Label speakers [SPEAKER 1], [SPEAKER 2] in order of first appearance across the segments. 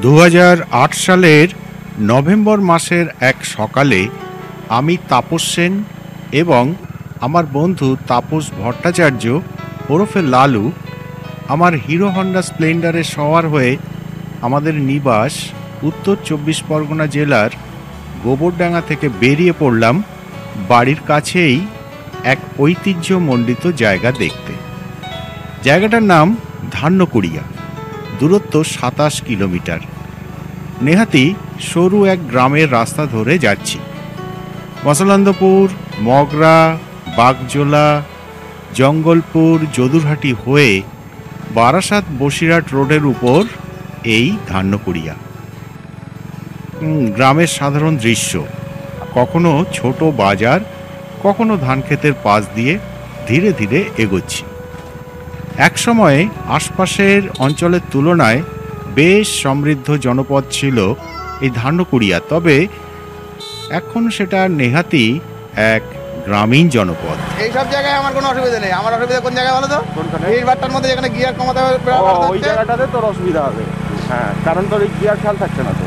[SPEAKER 1] 2008 সালের নভেম্বর মাসের এক সকালে আমি তাপস সেন এবং আমার বন্ধু তাপস ভট্টাচার্য ওরফে লালু আমার হিরো হন্ডা স্প্লেন্ডারে সওয়ার হয়ে আমাদের নিবাস উত্তর 24 পরগনা জেলার গোবরডাঙ্গা থেকে বেরিয়ে পড়লাম বাড়ির কাছেই এক ঐতিহ্যমণ্ডিত জায়গা দেখতে। জায়গাটার নাম ধান্যকুড়িয়া, দূরত্ব 27 কিলোমিটার। নেহাতি সরু এক গ্রামের রাস্তা ধরে যাচ্ছি। মসলান্দপুর, মগরা, বাগজোলা, জঙ্গলপুর, যদুরহাটি হয়ে বারাসাত বসিরহাট রোডের উপর এই ধান্যকুড়িয়া। গ্রামের সাধারণ দৃশ্য, কখনো ছোট বাজার, কখনো ধান ক্ষেতের পাশ দিয়ে ধীরে ধীরে এগোচ্ছি। একসময়ে আশপাশের অঞ্চলের তুলনায় বেশ সমৃদ্ধ জনপদ ছিল এই ধান্যকুড়িয়া, তবে এখন সেটা নেহাতি এক গ্রামীণ জনপদ।
[SPEAKER 2] এই সব জায়গায় আমার কোনো অসুবিধা নেই। আমার অসুবিধা কোন জায়গায় বলো তো? এই বারটার মধ্যে যেখানে গিয়ার কমাতে হবে
[SPEAKER 3] ওই জায়গাটাতে তোর অসুবিধা হবে। হ্যাঁ, কারণ তোর এই গিয়ার খেয়াল থাকছে না। তো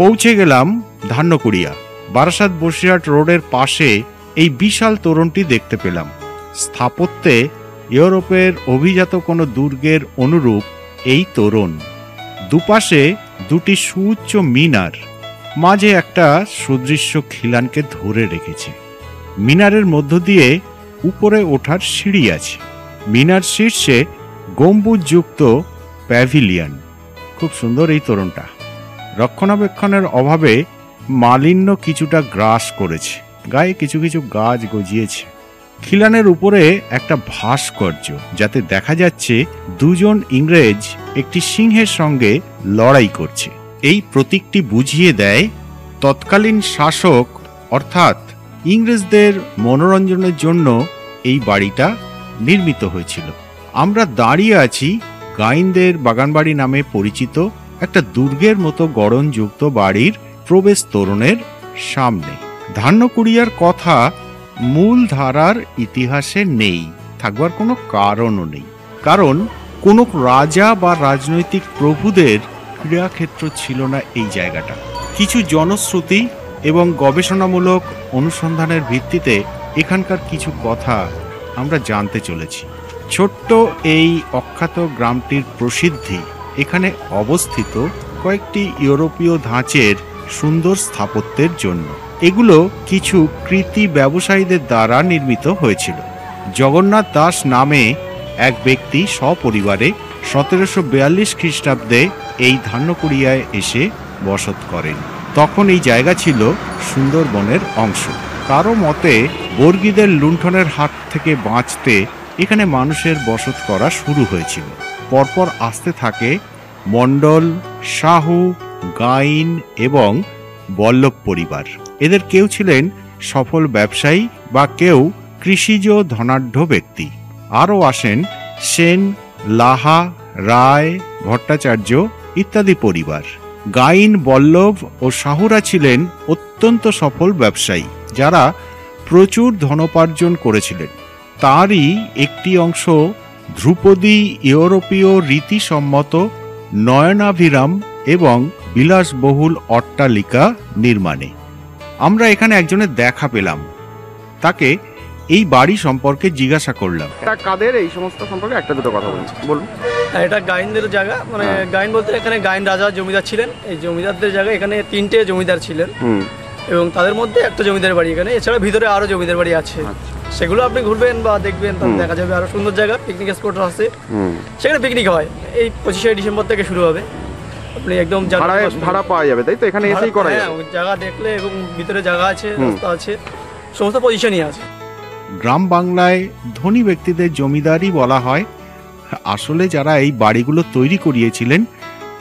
[SPEAKER 1] পৌঁছে গেলাম ধান্যকুড়িয়া। বারাসাত বসিরহাট রোডের পাশে এই বিশাল তোরণটি দেখতে পেলাম। স্থাপত্যে ইউরোপের অভিজাত কোনো দুর্গের অনুরূপ এই তোরণ। দুপাশে দুটি সুউচ্চ মিনার, মাঝে একটা সুদৃশ্য খিলানকে ধরে রেখেছে। মিনারের মধ্য দিয়ে উপরে ওঠার সিঁড়ি আছে। মিনার শীর্ষে গম্বুজযুক্ত প্যাভিলিয়ন। খুব সুন্দর এই তোরণটা। রক্ষণাবেক্ষণের অভাবে মালিন্য কিছুটা গ্রাস করেছে, গায়ে কিছু কিছু গাছ গজিয়েছে। খিলানের উপরে একটা ভাস্কর্য, যাতে দেখা যাচ্ছে দুজন ইংরেজ একটি সিংহের সঙ্গে লড়াই করছে। এই প্রতীকটি বুঝিয়ে দেয় তৎকালীন শাসক অর্থাৎ ইংরেজদের মনোরঞ্জনের জন্য এই বাড়িটা নির্মিত হয়েছিল। আমরা দাঁড়িয়ে আছি গাইনদের বাগানবাড়ি নামে পরিচিত একটা দুর্গের মতো গড়নযুক্ত বাড়ির প্রবেশ তোরণের সামনে। ধান্যকুড়িয়ার কথা মূল ধারার ইতিহাসে নেই, থাকবার কোনো কারণও নেই, কারণ কোনো রাজা বা রাজনৈতিক প্রভুদের ক্রীড়াক্ষেত্র ছিল না এই জায়গাটা। কিছু জনশ্রুতি এবং গবেষণামূলক অনুসন্ধানের ভিত্তিতে এখানকার কিছু কথা আমরা জানতে চলেছি। ছোট্ট এই অখ্যাত গ্রামটির প্রসিদ্ধি এখানে অবস্থিত কয়েকটি ইউরোপীয় ধাঁচের সুন্দর স্থাপত্যের জন্য। এগুলো কিছু কৃতি ব্যবসায়ীদের দ্বারা নির্মিত হয়েছিল। জগন্নাথ দাস নামে এক ব্যক্তি সপরিবারে 1742 খ্রিস্টাব্দে এই ধান্যকুড়িয়ায় এসে বসত করেন। তখন এই জায়গা ছিল সুন্দরবনের অংশ। কারো মতে বর্গীদের লুণ্ঠনের হাত থেকে বাঁচতে এখানে মানুষের বসত করা শুরু হয়েছিল। পরপর আসতে থাকে মণ্ডল, সাহু, গাইন এবং বল্লভ পরিবার। এদের কেউ ছিলেন সফল ব্যবসায়ী বা কেউ কৃষিজ ধনাঢ্য ব্যক্তি। আরও আসেন সেন, লাহা, রায়, ভট্টাচার্য ইত্যাদি পরিবার। গাইন, বল্লভ ও সাহুরা ছিলেন অত্যন্ত সফল ব্যবসায়ী, যারা প্রচুর ধনোপার্জন করেছিলেন। তারই একটি অংশ ধ্রুপদী ইউরোপীয় রীতিসম্মত নয়নাভিরাম এবং বিলাসবহুল অট্টালিকা নির্মাণে। আমরা এখানে একজনের দেখা পেলাম, তাকে এই বাড়ি সম্পর্কে জিজ্ঞাসা করলাম।
[SPEAKER 3] এটা কাদের এই সমস্ত সম্পর্কে একটা দুটো কথা বলছি, বলুন।
[SPEAKER 4] এটা গাইনদের জায়গা, মানে গাইন বলতে এখানে গাইন রাজা জমিদার ছিলেন। এই জমিদারদের জায়গা, এখানে 3টে জমিদার ছিলেন এবং তাদের মধ্যে একটা জমিদার বাড়ি এখানে। এছাড়া ভিতরে আরো জমিদার বাড়ি আছে, সেগুলো আপনি ঘুরবেন বা দেখবেন, তাহলে দেখা যাবে আরো সুন্দর জায়গা। পিকনিক স্পট আছে, সেখানে পিকনিক হয়। এই 25শে ডিসেম্বর থেকে শুরু হবে। আপনি একদম
[SPEAKER 3] ভাড়া পাওয়া যাবে, তাই তো? এখানে এসেই করা যাবে।
[SPEAKER 4] জায়গা দেখলে এবং ভিতরে জায়গা আছে, রাস্তা আছে, সমস্ত পজিশনই আছে।
[SPEAKER 1] গ্রাম বাংলায় ধনী ব্যক্তিদের জমিদারই বলা হয়। আসলে যারা এই বাড়িগুলো তৈরি করিয়েছিলেন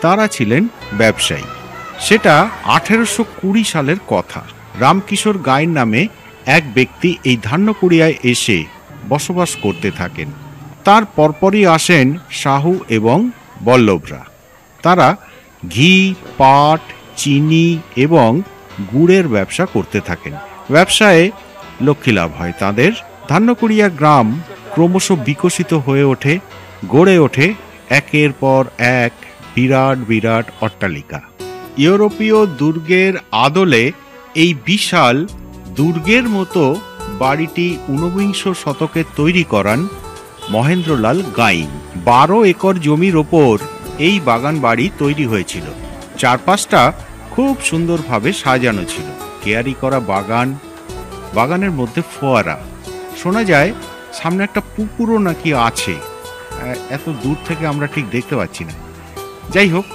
[SPEAKER 1] তারা ছিলেন ব্যবসায়ী। সেটা 1820 সালের কথা। রামকিশোর গাইন নামে এক ব্যক্তি এই ধান্যকুড়িয়ায় এসে বসবাস করতে থাকেন। তার পরপরই আসেন সাহু এবং বল্লভরা। তারা ঘি, পাট, চিনি এবং গুড়ের ব্যবসা করতে থাকেন। ব্যবসায় লক্ষ্মী লাভ হয় তাদের। ধান্যকুড়িয়া গ্রাম ক্রমশ বিকশিত হয়ে ওঠে, গড়ে ওঠে একের পর এক বিরাট বিরাট অট্টালিকা। ইউরোপীয় দুর্গের আদলে এই বিশাল দুর্গের মতো বাড়িটি ঊনবিংশ শতকে তৈরি করান মহেন্দ্রলাল গাইন। 12 একর জমির ওপর এই বাগান বাড়ি তৈরি হয়েছিল। চারপাশটা খুব সুন্দরভাবে সাজানো ছিল। কেয়ারি করা বাগান, বাগানের মধ্যে ফোয়ারা। শোনা যায় সামনে একটা পুকুরও নাকি আছে, এত দূর থেকে আমরা ঠিক দেখতে পাচ্ছি না। যাই হোক,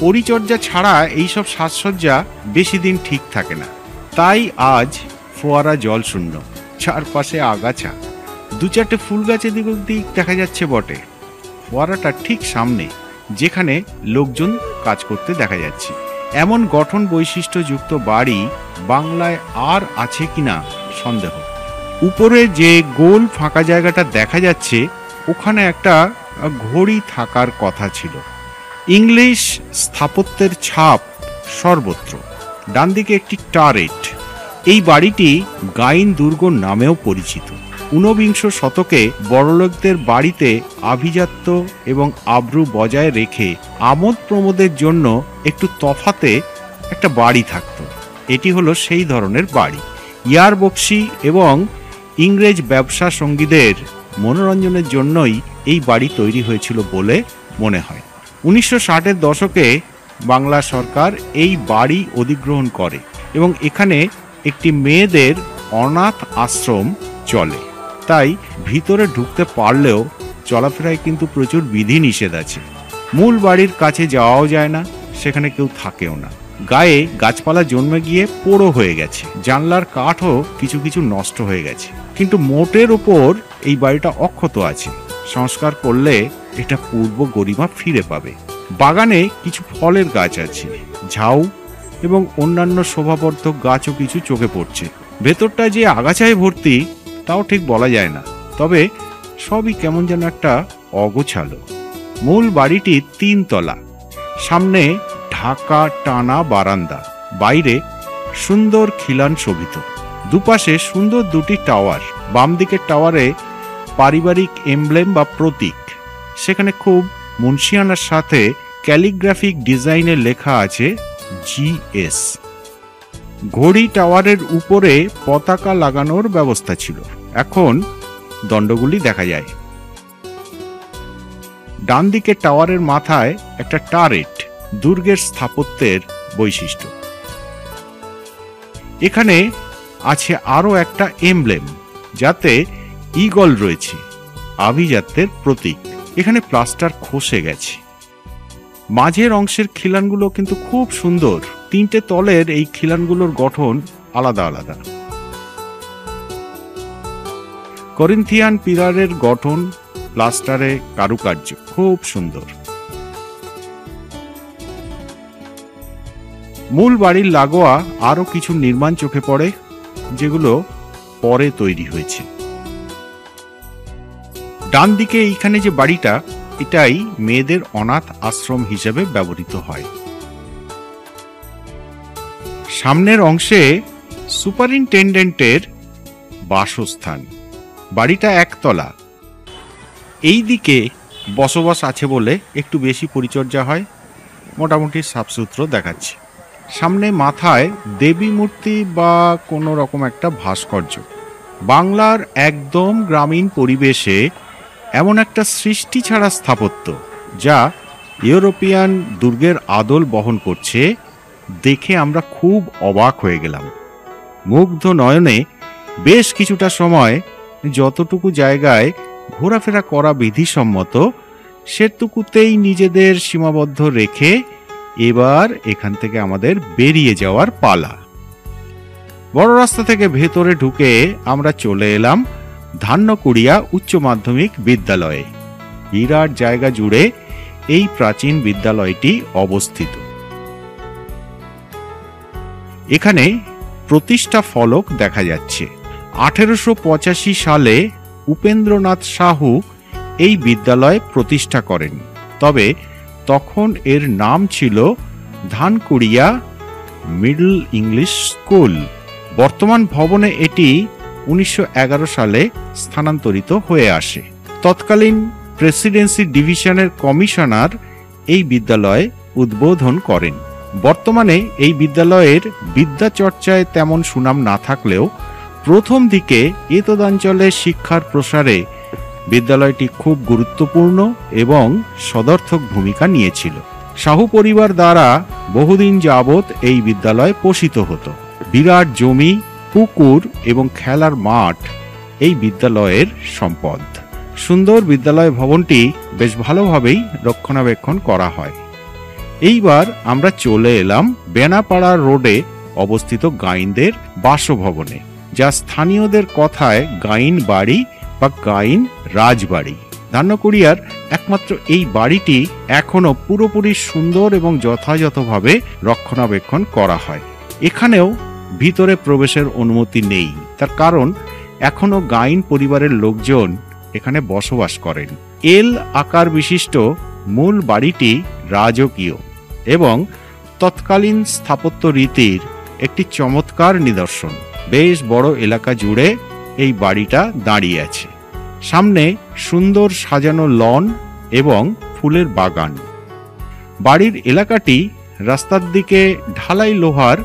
[SPEAKER 1] পরিচর্যা ছাড়া এইসব সাজসজ্জা বেশি দিন ঠিক থাকে না। তাই আজ ফোয়ারা জল শূন্য, চারপাশে আগাছা, 2-4টে ফুল গাছে দিক দিক দেখা যাচ্ছে বটে। ফোয়ারাটা ঠিক সামনে, যেখানে লোকজন কাজ করতে দেখা যাচ্ছে। এমন গঠন বৈশিষ্ট্যযুক্ত বাড়ি বাংলায় আর আছে কিনা সন্দেহ। উপরে যে গোল ফাঁকা জায়গাটা দেখা যাচ্ছে, ওখানে একটা ঘড়ি থাকার কথা ছিল। ইংলিশ স্থাপত্যের ছাপ সর্বত্র। ডান দিকে একটি টারেট। এই বাড়িটি গাইন দুর্গ নামেও পরিচিত। ঊনবিংশ শতকে বড়লোকদের বাড়িতে আভিজাত্য এবং আব্রু বজায় রেখে আমোদ প্রমোদের জন্য একটু তফাতে একটা বাড়ি থাকত। এটি হলো সেই ধরনের বাড়ি। ইয়ার বক্সি এবং ইংরেজ ব্যবসা সঙ্গীদের মনোরঞ্জনের জন্যই এই বাড়ি তৈরি হয়েছিল বলে মনে হয়। 1960-এর দশকে বাংলা সরকার এই বাড়ি অধিগ্রহণ করে এবং এখানে একটি মেয়েদের অনাথ আশ্রম চলে। তাই ভিতরে ঢুকতে পারলেও চলাফেরায় কিন্তু প্রচুর বিধি নিষেধ আছে। মূল বাড়ির কাছে যাওয়াও যায় না, সেখানে কেউ থাকেও না। গায়ে গাছপালা জন্মে গিয়ে পোড়ো হয়ে গেছে, জানলার কাঠও কিছু কিছু নষ্ট হয়ে গেছে, কিন্তু মোটের ওপর এই বাড়িটা অক্ষত আছে। সংস্কার করলে এটা পূর্ব গরিমা ফিরে পাবে। বাগানে কিছু ফলের গাছ আছে, ঝাউ এবং অন্যান্য শোভাবর্ধক গাছও কিছু চোখে পড়ছে। ভেতরটা যে আগাছায় ভর্তি তাও ঠিক বলা যায় না, তবে সবই কেমন যেন একটা অগোছালো। মূল বাড়িটি 3 তলা, সামনে ঢাকা টানা বারান্দা, বাইরে সুন্দর খিলান শোভিত। দুপাশে সুন্দর 2টি টাওয়ার। বাম দিকের টাওয়ারে পারিবারিক এমব্লেম বা প্রতীক, সেখানে খুব মুন্সিয়ানার সাথে ক্যালিগ্রাফিক ডিজাইনে লেখা আছে GS। ঘড়ি টাওয়ারের উপরে পতাকা লাগানোর ব্যবস্থা ছিল, এখন দণ্ডগুলি দেখা যায়। ডান দিকে টাওয়ারের মাথায় একটা টারেট, দুর্গের স্থাপত্যের বৈশিষ্ট্য। এখানে আছে আরো একটা এমব্লেম, যাতে ঈগল রয়েছে, আভিজাত্যের প্রতীক। এখানে প্লাস্টার খসে গেছে। মাঝের অংশের খিলানগুলো কিন্তু খুব সুন্দর। 3টে তলের এই খিলানগুলোর গঠন আলাদা আলাদা। করিন্থিয়ান পিলারের গঠন, প্লাস্টারে কারুকার্য খুব সুন্দর। মূল বাড়ির লাগোয়া আরো কিছু নির্মাণ চোখে পড়ে, যেগুলো পরে তৈরি হয়েছে। ডান দিকে এইখানে যে বাড়িটা, এটাই মেয়েদের অনাথ আশ্রম হিসেবে ব্যবহৃত হয়। সামনের অংশে সুপারিনটেন্ডেন্টের বাসস্থান। বাড়িটা 1 তলা। এই দিকে বসবাস আছে বলে একটু বেশি পরিচর্যা হয়, মোটামুটি সাফসুতরো দেখাচ্ছে। সামনে মাথায় দেবী মূর্তি বা কোনো রকম একটা ভাস্কর্য। বাংলার একদম গ্রামীণ পরিবেশে এমন একটা সৃষ্টি ছাড়া স্থাপত্য, যা ইউরোপিয়ান দুর্গের আদল বহন করছে, দেখে আমরা খুব অবাক হয়ে গেলাম। মুগ্ধ নয়নে বেশ কিছুটা সময় যতটুকু জায়গায় ঘোরাফেরা করা বিধিসম্মত, সেটুকুতেই নিজেদের সীমাবদ্ধ রেখে এবার এখান থেকে আমাদের বেরিয়ে যাওয়ার পালা। বড় রাস্তা থেকে ভেতরে ঢুকে আমরা চলে এলাম ধান্যকুড়িয়া উচ্চ মাধ্যমিক বিদ্যালয়ে। বিরাট জায়গা জুড়ে এই প্রাচীন বিদ্যালয়টি অবস্থিত। এখানে প্রতিষ্ঠা ফলক দেখা যাচ্ছে। 1885 সালে উপেন্দ্রনাথ সাহু এই বিদ্যালয় প্রতিষ্ঠা করেন, তবে তখন এর নাম ছিল ধানকুড়িয়া মিডল ইংলিশ স্কুল। বর্তমান ভবনে এটি 1911 সালে স্থানান্তরিত হয়ে আসে। তৎকালীন প্রেসিডেন্সি ডিভিশনের কমিশনার এই বিদ্যালয় উদ্বোধন করেন। বর্তমানে এই বিদ্যালয়ের বিদ্যা চর্চায় তেমন সুনাম না থাকলেও প্রথম দিকে এতদাঞ্চলে শিক্ষার প্রসারে বিদ্যালয়টি খুব গুরুত্বপূর্ণ এবং সদর্থক ভূমিকা নিয়েছিল। শাহু পরিবার দ্বারা বহুদিন যাবৎ এই বিদ্যালয় পোষিত হতো। বিরাট জমি, পুকুর এবং খেলার মাঠ এই বিদ্যালয়ের সম্পদ। সুন্দর বিদ্যালয় ভবনটি বেশ ভালোভাবেই রক্ষণাবেক্ষণ করা হয়। এইবার আমরা চলে এলাম বেনাপাড়া রোডে অবস্থিত গাইনদের বাসভবনে, যা স্থানীয়দের কথায় গাইন বাড়ি বা গাইন রাজবাড়ি। ধান্যকুড়িয়ার একমাত্র এই বাড়িটি এখনো পুরোপুরি সুন্দর এবং যথাযথভাবে রক্ষণাবেক্ষণ করা হয়। এখানেও ভিতরে প্রবেশের অনুমতি নেই, তার কারণ এখনো গাইন পরিবারের লোকজন এখানে বসবাস করেন। এল আকার বিশিষ্ট মূল বাড়িটি রাজকীয় এবং তৎকালীন স্থাপত্য রীতির একটি চমৎকার নিদর্শন। বেশ বড় এলাকা জুড়ে এই বাড়িটা দাঁড়িয়ে আছে। সামনে সুন্দর সাজানো লন এবং ফুলের বাগান। বাড়ির এলাকাটি রাস্তার দিকে ঢালাই লোহার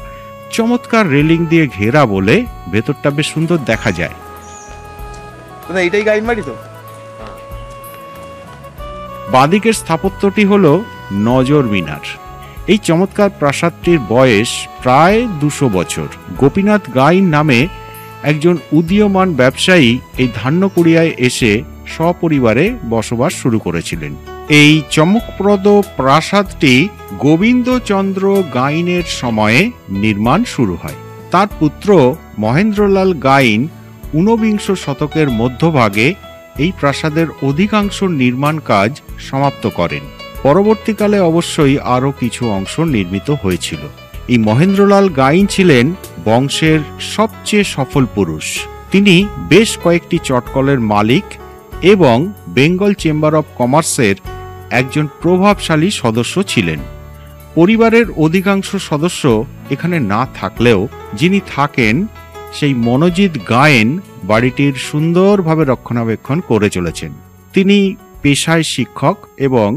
[SPEAKER 1] চমৎকার রেলিং দিয়ে ঘেরা বলে ভেতরটা বেশ সুন্দর দেখা যায়।
[SPEAKER 2] এইটাই গাইন বাড়ি তো।
[SPEAKER 1] বাদিকের স্থাপত্যটি হল নজর মিনার। এই চমৎকার প্রাসাদটির বয়স প্রায় 200 বছর। গোপীনাথ গাইন নামে একজন উদীয়মান ব্যবসায়ী এই ধান্যকুড়িয়ায় এসে সপরিবারে বসবাস শুরু করেছিলেন। এই চমকপ্রদ প্রাসাদটি গোবিন্দচন্দ্র গাইনের সময়ে নির্মাণ শুরু হয়। তার পুত্র মহেন্দ্রলাল গাইন 19বিংশ শতকের মধ্যভাগে এই প্রাসাদের অধিকাংশ নির্মাণ কাজ সমাপ্ত করেন। পরবর্তীকালে অবশ্যই আরও কিছু অংশ নির্মিত হয়েছিল। এই মহেন্দ্রলাল গাইন ছিলেন বংশের সবচেয়ে সফল পুরুষ। তিনি বেশ কয়েকটি চটকলের মালিক এবং বেঙ্গল চেম্বার অব কমার্সের একজন প্রভাবশালী সদস্য ছিলেন। পরিবারের অধিকাংশ সদস্য এখানে না থাকলেও যিনি থাকেন সেই মনোজিৎ গায়েন বাড়িটির সুন্দরভাবে রক্ষণাবেক্ষণ করে চলেছেন। তিনি পেশায় শিক্ষক এবং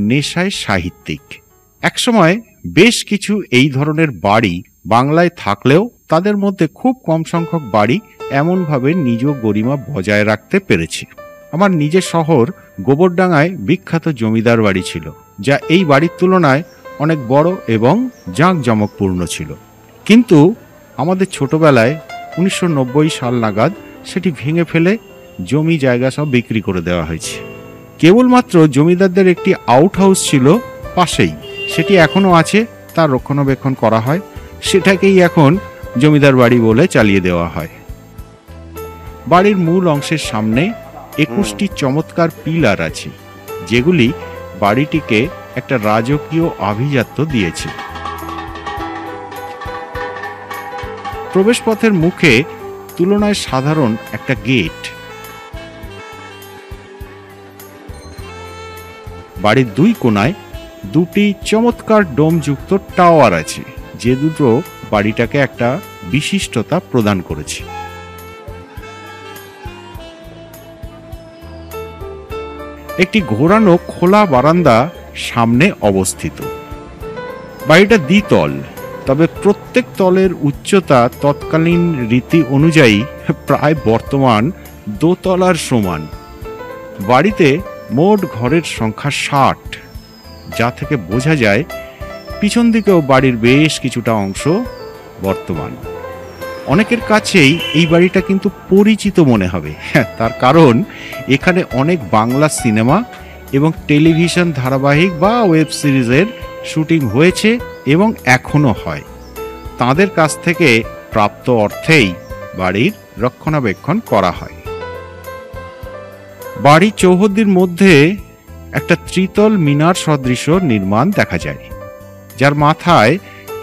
[SPEAKER 1] নেশায় সাহিত্যিক। একসময় বেশ কিছু এই ধরনের বাড়ি বাংলায় থাকলেও তাদের মধ্যে খুব কম সংখ্যক বাড়ি এমনভাবে নিজ গরিমা বজায় রাখতে পেরেছে। আমার নিজের শহর গোবরডাঙ্গায় বিখ্যাত জমিদার বাড়ি ছিল, যা এই বাড়ির তুলনায় অনেক বড় এবং জাঁকজমকপূর্ণ ছিল। কিন্তু আমাদের ছোটবেলায় 1990 সাল নাগাদ সেটি ভেঙে ফেলে জমি জায়গা সব বিক্রি করে দেওয়া হয়েছে। কেবলমাত্র জমিদারদের একটি আউট হাউস ছিল পাশেই, সেটি এখনো আছে, তার রক্ষণাবেক্ষণ করা হয়। সেটাকেই এখন জমিদার বাড়ি বলে চালিয়ে দেওয়া হয়। বাড়ির মূল অংশের সামনে 21টি চমৎকার পিলার আছে, যেগুলি বাড়িটিকে একটা রাজকীয় আভিজাত্য দিয়েছে। প্রবেশপথের মুখে তুলনায় সাধারণ একটা গেট। বাড়ির দুই কোণায় দুটি চমৎকার ডোমযুক্ত টাওয়ার আছে, যে দুটো বাড়িটাকে একটা বিশিষ্টতা প্রদান করেছে। একটি ঘোরানো খোলা বারান্দা সামনে অবস্থিত। বাড়িটা দ্বিতল, তবে প্রত্যেক তলের উচ্চতা তৎকালীন রীতি অনুযায়ী প্রায় বর্তমান দোতলার সমান। বাড়িতে মোট ঘরের সংখ্যা 60, যা থেকে বোঝা যায় পিছন দিকেও বাড়ির বেশ কিছুটা অংশ বর্তমান। অনেকের কাছেই এই বাড়িটা কিন্তু পরিচিত মনে হবে, তার কারণ এখানে অনেক বাংলা সিনেমা এবং টেলিভিশন ধারাবাহিক বা ওয়েব সিরিজের শুটিং হয়েছে এবং এখনো হয়। তাদের কাছ থেকে প্রাপ্ত অর্থেই বাড়ির রক্ষণাবেক্ষণ করা হয়। বাড়ির চৌহদ্দির মধ্যে একটা ত্রিতল মিনার সদৃশ নির্মাণ দেখা যায়, যার মাথায়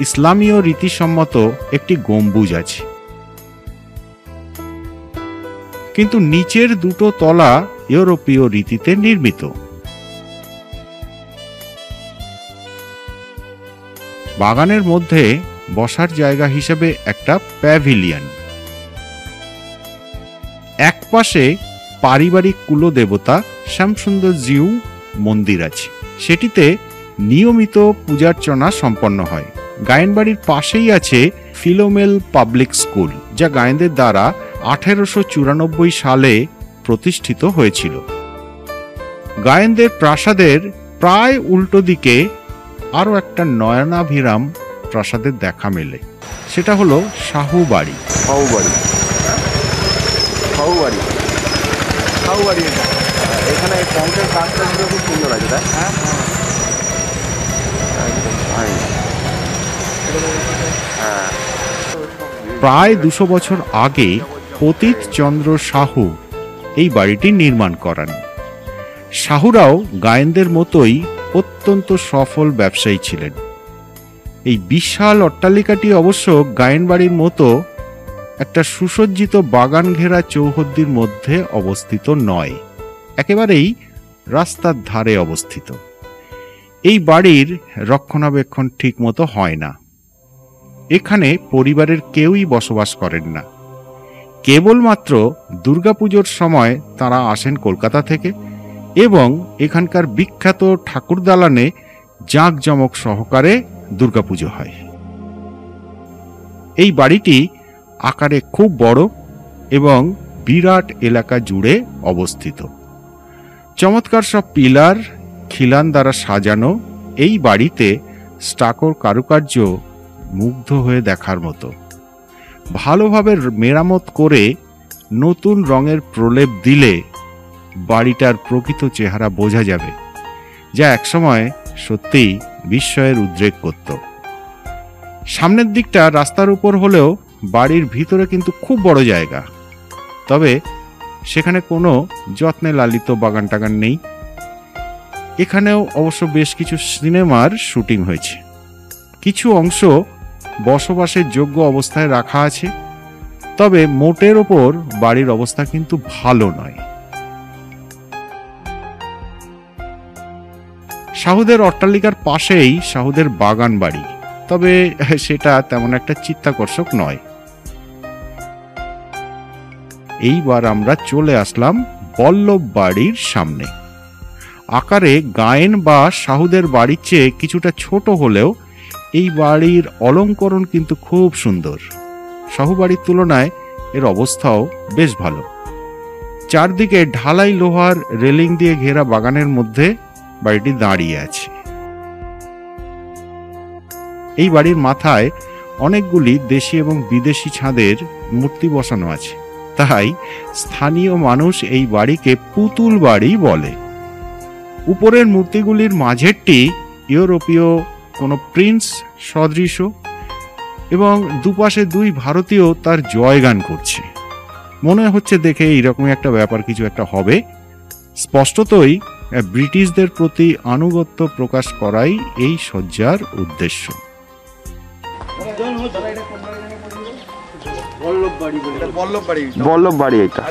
[SPEAKER 1] ইসলামীয় রীতিসম্মত একটি গম্বুজ আছে। কিন্তু নিচের দুটো তলা ইউরোপীয় রীতিতে নির্মিত। বাগানের মধ্যে বসার জায়গা হিসেবে একটা প্যাভিলিয়ন। একপাশে পারিবারিক কুলদেবতা শ্যামসুন্দর জিউ মন্দির আছে, সেটিতে নিয়মিত পূজার্চনা সম্পন্ন হয়। গায়েনবাড়ির পাশেই আছে ফিলোমেল পাবলিক স্কুল, যা গায়েনদের দ্বারা 1894 সালে প্রতিষ্ঠিত হয়েছিল। গায়েনদের প্রাসাদের প্রায় উল্টো দিকে আরও একটা নয়নাভিরাম প্রাসাদের দেখা মেলে, সেটা হলো শাহু বাড়ি।
[SPEAKER 3] এখানে কংক্রিট কাজটা খুব সুন্দর আছে, তাই? হ্যাঁ,
[SPEAKER 1] প্রায় 200 বছর আগে পতিত চন্দ্র সাহু এই বাড়িটি নির্মাণ করান। সাহুরাও গায়েনদের মতোই অত্যন্ত সফল ব্যবসায়ী ছিলেন। এই বিশাল অট্টালিকাটি অবশ্য গায়েন বাড়ির মতো একটা সুসজ্জিত বাগান ঘেরা চৌহদ্দির মধ্যে অবস্থিত নয়, একেবারেই রাস্তার ধারে অবস্থিত। এই বাড়ির রক্ষণাবেক্ষণ ঠিক মতো হয় না। এখানে পরিবারের কেউই বসবাস করেন না। কেবলমাত্র দুর্গাপুজোর সময় তারা আসেন কলকাতা থেকে এবং এখানকার বিখ্যাত ঠাকুর দালানে জাঁকজমক সহকারে দুর্গাপুজো হয়। এই বাড়িটি আকারে খুব বড় এবং বিরাট এলাকা জুড়ে অবস্থিত। চমৎকার সব পিলার খিলান দ্বারা সাজানো এই বাড়িতে স্টাকোর কারুকার্য মুগ্ধ হয়ে দেখার মতো। ভালোভাবে মেরামত করে নতুন রঙের প্রলেপ দিলে বাড়িটার প্রকৃত চেহারা বোঝা যাবে, যা একসময় সত্যিই বিস্ময়ের উদ্রেক করত। সামনের দিকটা রাস্তার উপর হলেও বাড়ির ভিতরে কিন্তু খুব বড় জায়গা, তবে সেখানে কোনো যত্নে লালিত বাগান টাগান নেই। এখানেও অবশ্য বেশ কিছু সিনেমার শুটিং হয়েছে। কিছু অংশ বসবাসের যোগ্য অবস্থায় রাখা আছে, তবে মোটের ওপর বাড়ির অবস্থা কিন্তু ভালো নয়। সাহুদের অট্টালিকার পাশেই সাহুদের বাগান বাড়ি, তবে সেটা তেমন একটা চিত্তাকর্ষক নয়। এইবার আমরা চলে আসলাম বল্লভ বাড়ির সামনে। আকারে গায়েন বা সাহুদের বাড়ির চেয়ে কিছুটা ছোট হলেও এই বাড়ির অলঙ্করণ কিন্তু খুব সুন্দর। সাহু বাড়ির তুলনায় এর অবস্থাও বেশ ভালো। চারদিকে ঢালাই লোহার রেলিং দিয়ে ঘেরা বাগানের মধ্যে বাড়িটি দাঁড়িয়ে আছে। এই বাড়ির মাথায় অনেকগুলি দেশি এবং বিদেশি ছাদের মূর্তি বসানো আছে, তাই স্থানীয় মানুষ এই বাড়িকে পুতুল বাড়ি বলে। উপরের মূর্তিগুলির মাঝেরটি ইউরোপীয় কোনো প্রিন্স সদৃশ এবং দুপাশে দুই ভারতীয় তার জয়গান করছে। মনে হচ্ছে দেখে এইরকমই একটা ব্যাপার কিছু একটা হবে। স্পষ্টতই ব্রিটিশদের প্রতি আনুগত্য প্রকাশ করাই এই সজ্জার উদ্দেশ্য।
[SPEAKER 3] বল্লভ বাড়ি এটা,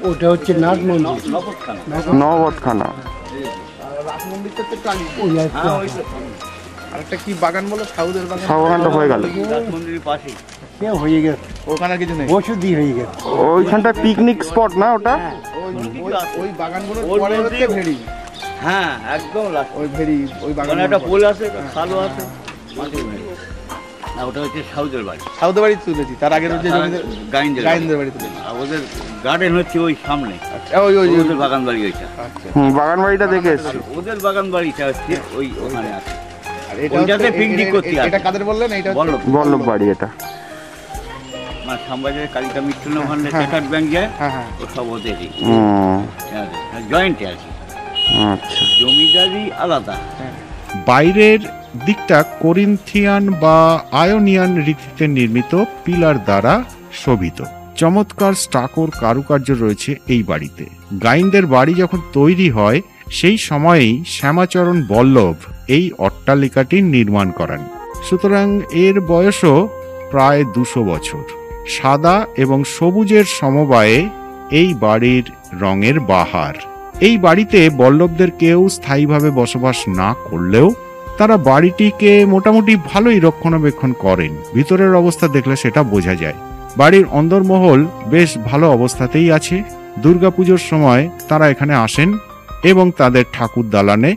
[SPEAKER 5] ওটা হচ্ছে নাট মন্দির,
[SPEAKER 3] নববতখানা।
[SPEAKER 2] আরেকটা কি বাগান বলো, সাউদের বাগান।
[SPEAKER 3] সাবধানটা হয়ে গেল,
[SPEAKER 5] হয়ে গেছে,
[SPEAKER 2] ওখানে কিছু নেই,
[SPEAKER 5] ওষুধই হয়ে গেছে।
[SPEAKER 3] ওইখানটা পিকনিক স্পট না ওটা?
[SPEAKER 2] ওই বাগানগুলোর পরে হচ্ছে ভেড়ি।
[SPEAKER 6] হ্যাঁ, একদম
[SPEAKER 2] ওই ভেড়ি, ওই বাগানে
[SPEAKER 6] একটা পোল আছে, খালও আছে, মাটির ভেড়ি। না, ওটা হচ্ছে সাউদের বাড়ি।
[SPEAKER 2] সাউদের বাড়ি তুলেছি, তার আগের হচ্ছে গাইনদের বাড়ি তুলেছি।
[SPEAKER 6] আর ওদের গার্ডেন হচ্ছে ওই সামনে, ওদের বাগান বাড়ি ওইটা।
[SPEAKER 3] বাগান বাড়িটা দেখে এসছি।
[SPEAKER 6] ওদের বাগান বাড়িটা হচ্ছে ওই ওখানে আছে।
[SPEAKER 2] আর এটা পিকনিক করতে আসে। এটা কাদের বললেন? এটা
[SPEAKER 3] বল্লভ বাড়ি। এটা
[SPEAKER 6] মানে শ্যামবাজারের কালিকা মিত্র ওখানে টেকার ব্যাংক যায়, ও সব ওদেরই জয়েন্টে আছে।
[SPEAKER 3] আচ্ছা,
[SPEAKER 6] জমিদারি আলাদা।
[SPEAKER 1] বাইরের দিকটা করিন্থিয়ান বা আয়োনিয়ান রীতিতে নির্মিত পিলার দ্বারা শোভিত। চমৎকার স্টাকোর কারুকার্য রয়েছে এই বাড়িতে। গাইনদের বাড়ি যখন তৈরি হয় সেই সময়েই শ্যামাচরণ বল্লভ এই অট্টালিকাটি নির্মাণ করেন, সুতরাং এর বয়সও প্রায় 200 বছর। সাদা এবং সবুজের সমবায়ে এই বাড়ির রঙের বাহার। এই বাড়িতে বল্লভদের কেউ স্থায়ীভাবে বসবাস না করলেও তারা বাড়িটিকে মোটামুটি ভালোই রক্ষণাবেক্ষণ করেন। ভিতরের অবস্থা দেখলে সেটা বোঝা যায়। বাড়ির অন্দরমহল বেশ ভালো অবস্থাতেই আছে। দুর্গাপুজোর সময় তারা এখানে আসেন এবং তাদের ঠাকুর দালানে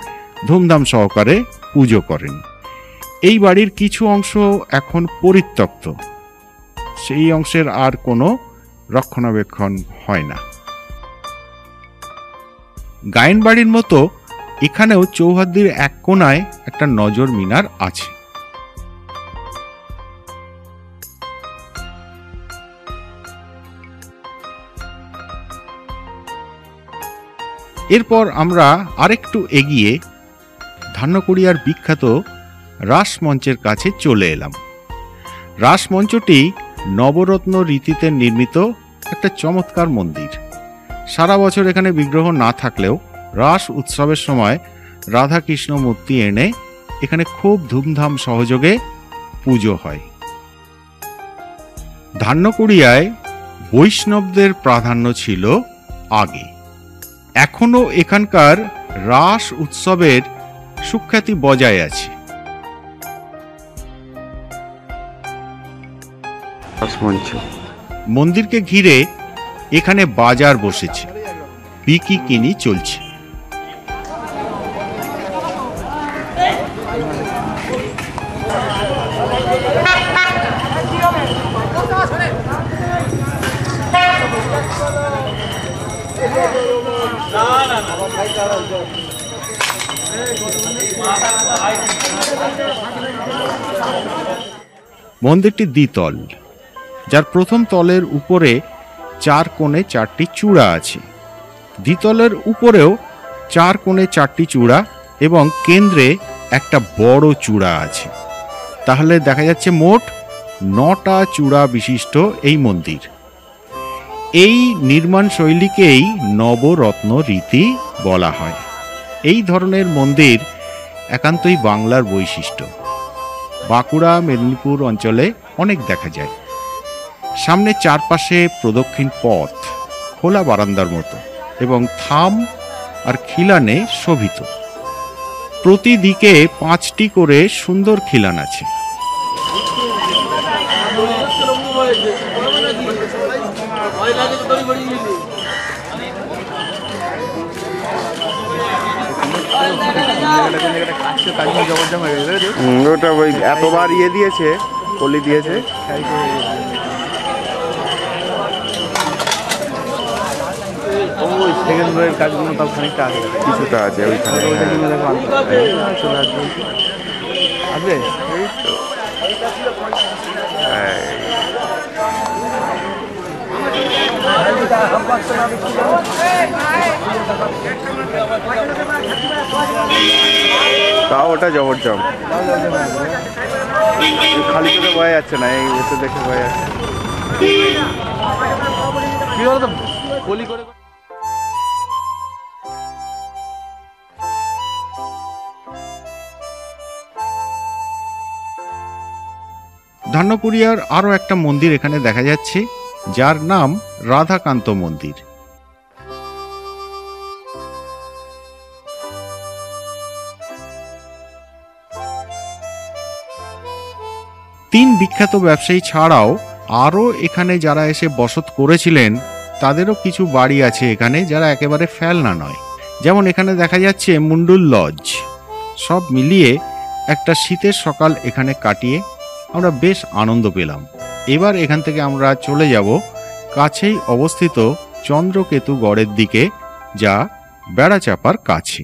[SPEAKER 1] ধুমধাম সহকারে পুজো করেন। এই বাড়ির কিছু অংশ এখন পরিত্যক্ত, সেই অংশের আর কোনো রক্ষণাবেক্ষণ হয় না। গায়েন বাড়ির মতো এখানেও চৌহদ্দির এক কোণায় একটা নজর মিনার আছে। এরপর আমরা আরেকটু এগিয়ে ধান্যকুড়িয়ার বিখ্যাত রাসমঞ্চের কাছে চলে এলাম। রাসমঞ্চটি নবরত্ন রীতিতে নির্মিত একটা চমৎকার মন্দির। সারা বছর এখানে বিগ্রহ না থাকলেও রাস উৎসবের সময় রাধা কৃষ্ণ মূর্তি এনে এখানে খুব ধুমধাম সহযোগে পুজো হয়। ধান্যকুড়িয়ায় বৈষ্ণবদের প্রাধান্য ছিল আগে, এখনো এখানকার রাস উৎসবের সুখ্যাতি বজায় আছে। মন্দিরকে ঘিরে এখানে বাজার বসেছে, বিক্রি কিনি চলছে। মন্দিরটি দ্বিতল, যার প্রথম তলের উপরে 4 কোণে 4টি চূড়া আছে। দ্বিতলের উপরেও 4 কোণে 4টি চূড়া এবং কেন্দ্রে একটা বড় চূড়া আছে। তাহলে দেখা যাচ্ছে মোট 9টা চূড়া বিশিষ্ট এই মন্দির। এই নির্মাণ শৈলীকেই নবরত্ন রীতি বলা হয়। এই ধরনের মন্দির একান্তই বাংলার বৈশিষ্ট্য। বাঁকুড়া, মেদিনীপুর অঞ্চলে অনেক দেখা যায়। সামনে চারপাশে প্রদক্ষিণ পথ, খোলা বারান্দার মতো এবং থাম আর খিলানে শোভিত। প্রতিদিকে 5টি করে সুন্দর খিলান আছে।
[SPEAKER 3] ওটা ওই এতবার ইয়ে দিয়েছে, কলি দিয়েছে।
[SPEAKER 2] সেকেন্ড রোয়ের কাজগুলো তাও খানিকটা আছে,
[SPEAKER 3] কিছুটা আছে ওইখানে।
[SPEAKER 2] আসবে
[SPEAKER 3] তাও ওটা জবরদম, খালি চোখে বোঝা যাচ্ছে না, এই এসে দেখে বোঝা যাচ্ছে।
[SPEAKER 2] কি বলতো বলি করে
[SPEAKER 1] ধান্যকুড়িয়ার আরও একটা মন্দির এখানে দেখা যাচ্ছে, যার নাম রাধাকান্ত মন্দির। তিন বিখ্যাত ব্যবসায়ী ছাড়াও আরও এখানে যারা এসে বসত করেছিলেন তাদেরও কিছু বাড়ি আছে এখানে, যারা একেবারে ফেলনা নয়। যেমন এখানে দেখা যাচ্ছে মুন্ডুল লজ। সব মিলিয়ে একটা শীতের সকাল এখানে কাটিয়ে আমরা বেশ আনন্দ পেলাম। এবার এখান থেকে আমরা চলে যাব কাছেই অবস্থিত চন্দ্রকেতু গড়ের দিকে, যা বেড়াচাপার কাছে।